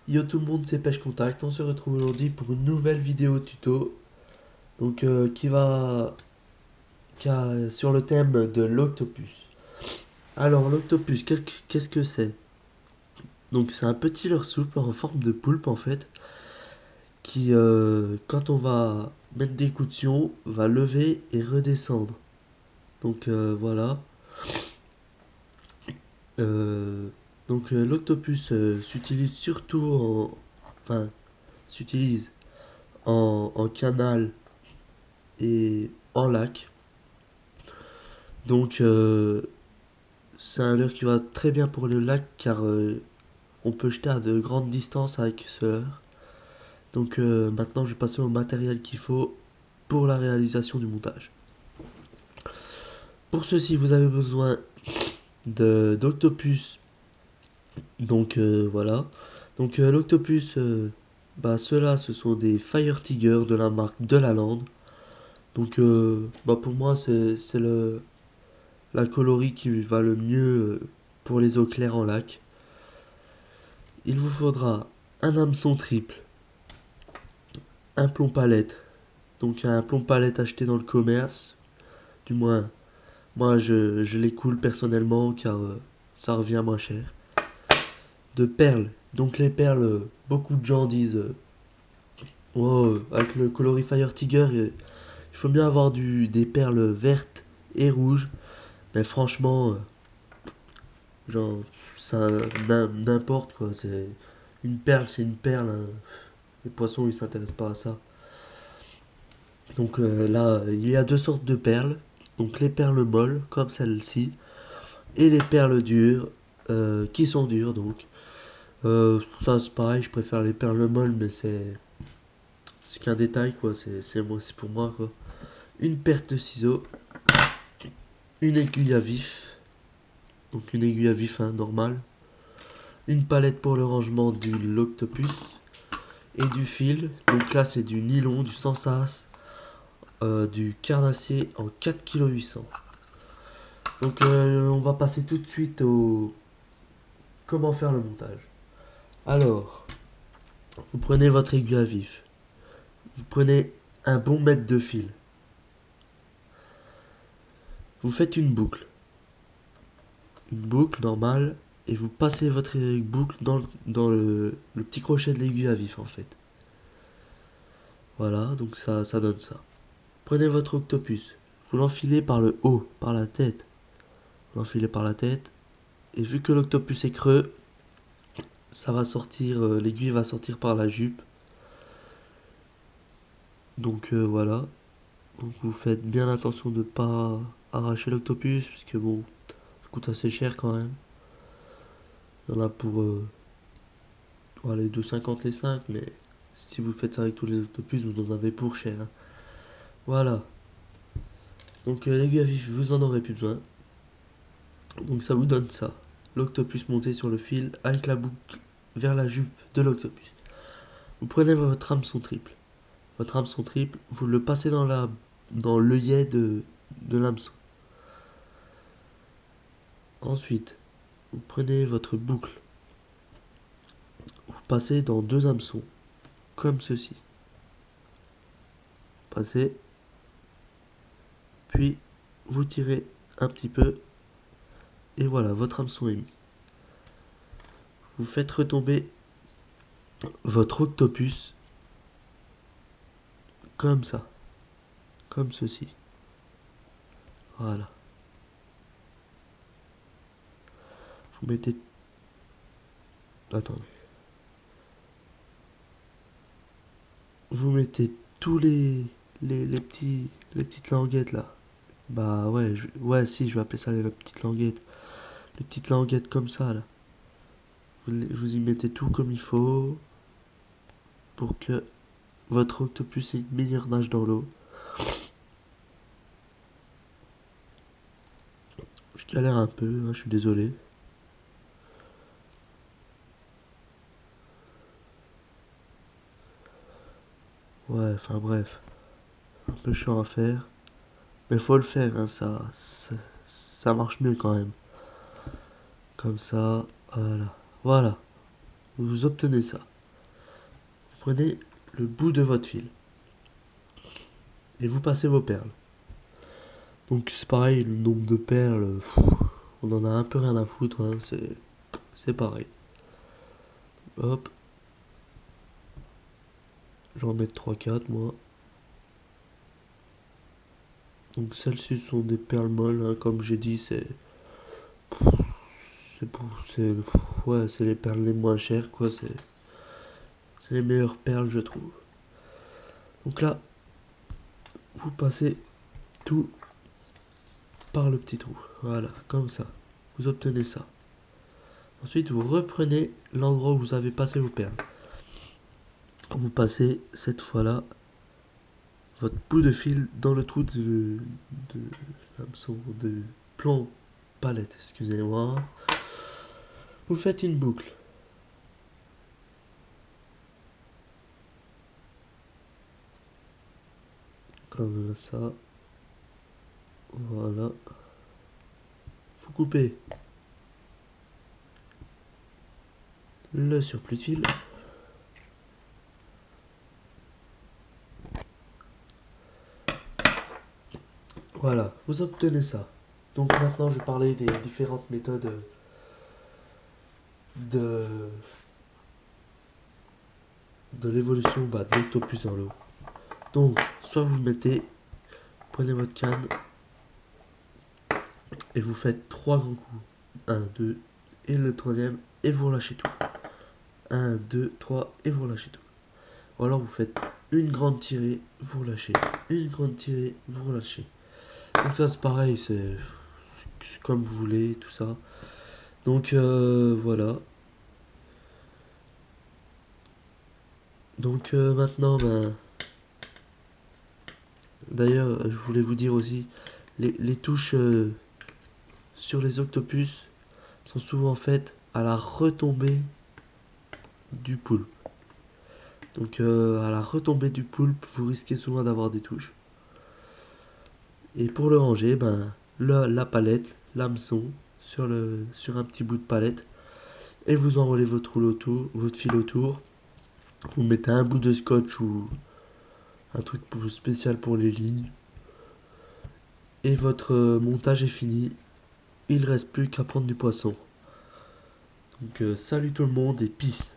Yo tout le monde, c'est Pêche Contact. On se retrouve aujourd'hui pour une nouvelle vidéo tuto. Donc sur le thème de l'octopus. Alors l'octopus, qu'est-ce que c'est? Donc c'est un petit leurre souple en forme de poulpe en fait, qui quand on va mettre des coups de sion, va lever et redescendre. Donc voilà. Euh, l'octopus s'utilise surtout enfin s'utilise en canal et en lac. Donc c'est un leurre qui va très bien pour le lac car on peut jeter à de grandes distances avec ce leurre. Donc maintenant je vais passer au matériel qu'il faut pour la réalisation du montage. Pour ceci vous avez besoin d'octopus. Donc voilà. Donc l'octopus, bah ceux-là ce sont des Fire Tiger de la marque Delaland. Donc bah pour moi c'est la coloris qui va le mieux pour les eaux claires en lac. Il vous faudra un hameçon triple, un plomb palette. Donc un plomb palette acheté dans le commerce. Du moins, moi je les coule personnellement car ça revient moins cher. De perles. Donc les perles, beaucoup de gens disent oh, avec le coloris Fire Tiger, il faut bien avoir des perles vertes et rouges. Mais franchement, genre, ça n'importe quoi. C'est une perle, hein. Les poissons ils s'intéressent pas à ça. Donc là, il y a deux sortes de perles. Donc les perles molles, comme celle-ci, et les perles dures, qui sont dures donc. Ça c'est pareil, je préfère les perles molles, mais c'est qu'un détail quoi, c'est pour moi quoi. Une paire de ciseaux, une aiguille à vif, donc une aiguille à vif hein, normale, une palette pour le rangement de l'octopus, et du fil, donc là c'est du nylon, du sans sas, du carnassier en 4,8 kg. Donc on va passer tout de suite au comment faire le montage. Alors, vous prenez votre aiguille à vif, vous prenez un bon mètre de fil, vous faites une boucle normale, et vous passez votre boucle dans le petit crochet de l'aiguille à vif en fait. Voilà, donc ça donne ça. Prenez votre octopus, vous l'enfilez par le haut, par la tête. Vous l'enfilez par la tête, et vu que l'octopus est creux, ça va sortir, l'aiguille va sortir par la jupe. Donc voilà. Donc vous faites bien attention de ne pas arracher l'octopus, puisque bon, ça coûte assez cher quand même. Il y en a pour les 2,50 les 5, mais si vous faites ça avec tous les octopus, vous en avez pour cher, hein. Voilà. Donc l'aiguille à vif, vous en aurez plus besoin. Donc ça vous donne ça. L'octopus monté sur le fil avec la boucle vers la jupe de l'octopus. Vous prenez votre hameçon triple. Votre hameçon triple, vous le passez dans l'œillet de l'hameçon. Ensuite, vous prenez votre boucle. Vous passez dans deux hameçons, comme ceci. Passez, puis vous tirez un petit peu, et voilà, votre hameçon est mis. Vous faites retomber votre octopus comme ça, comme ceci. Voilà. Vous mettez... Attendez. Vous mettez tous les petites languettes là. Bah ouais, ouais si, je vais appeler ça les petites languettes. Les petites languettes comme ça là. Vous y mettez tout comme il faut pour que votre octopus ait une meilleure nage dans l'eau. Je galère un peu, hein, je suis désolé. Ouais, enfin bref. Un peu chiant à faire. Mais faut le faire, hein, ça marche mieux quand même. Comme ça, voilà. Voilà, vous obtenez ça. prenez le bout de votre fil et vous passez vos perles. Donc c'est pareil, le nombre de perles, on en a un peu rien à foutre, hein, c'est pareil. Hop, j'en mets 3-4 moi. Donc celles-ci sont des perles molles, hein, comme j'ai dit, c'est pour- c'est ouais, c'est les perles les moins chères quoi, c'est les meilleures perles je trouve. Donc là, vous passez tout par le petit trou. Voilà, comme ça. Vous obtenez ça. Ensuite, vous reprenez l'endroit où vous avez passé vos perles. Vous passez cette fois-là votre bout de fil dans le trou de hameçon, de plomb palette, excusez-moi. Vous faites une boucle. Comme ça. Voilà. Vous coupez le surplus de fil. Voilà, vous obtenez ça. Donc maintenant, je vais parler des différentes méthodes de, de l'évolution de l'octopus dans l'eau. Donc, soit vous mettez, prenez votre canne et vous faites 3 grands coups. Un, 2, et le troisième, et vous relâchez tout. Un, 2, 3, et vous relâchez tout. Ou alors vous faites une grande tirée, vous relâchez. Une grande tirée, vous relâchez. Donc ça c'est pareil, c'est comme vous voulez, tout ça. Donc voilà. Donc maintenant, d'ailleurs, je voulais vous dire aussi, les touches sur les octopus sont souvent faites à la retombée du poulpe. Donc à la retombée du poulpe, vous risquez souvent d'avoir des touches. Et pour le ranger, la palette, l'hameçon sur un petit bout de palette. Et vous enroulez votre fil autour. Vous mettez un bout de scotch ou un truc spécial pour les lignes. Et votre montage est fini. Il ne reste plus qu'à prendre du poisson. Donc salut tout le monde et peace.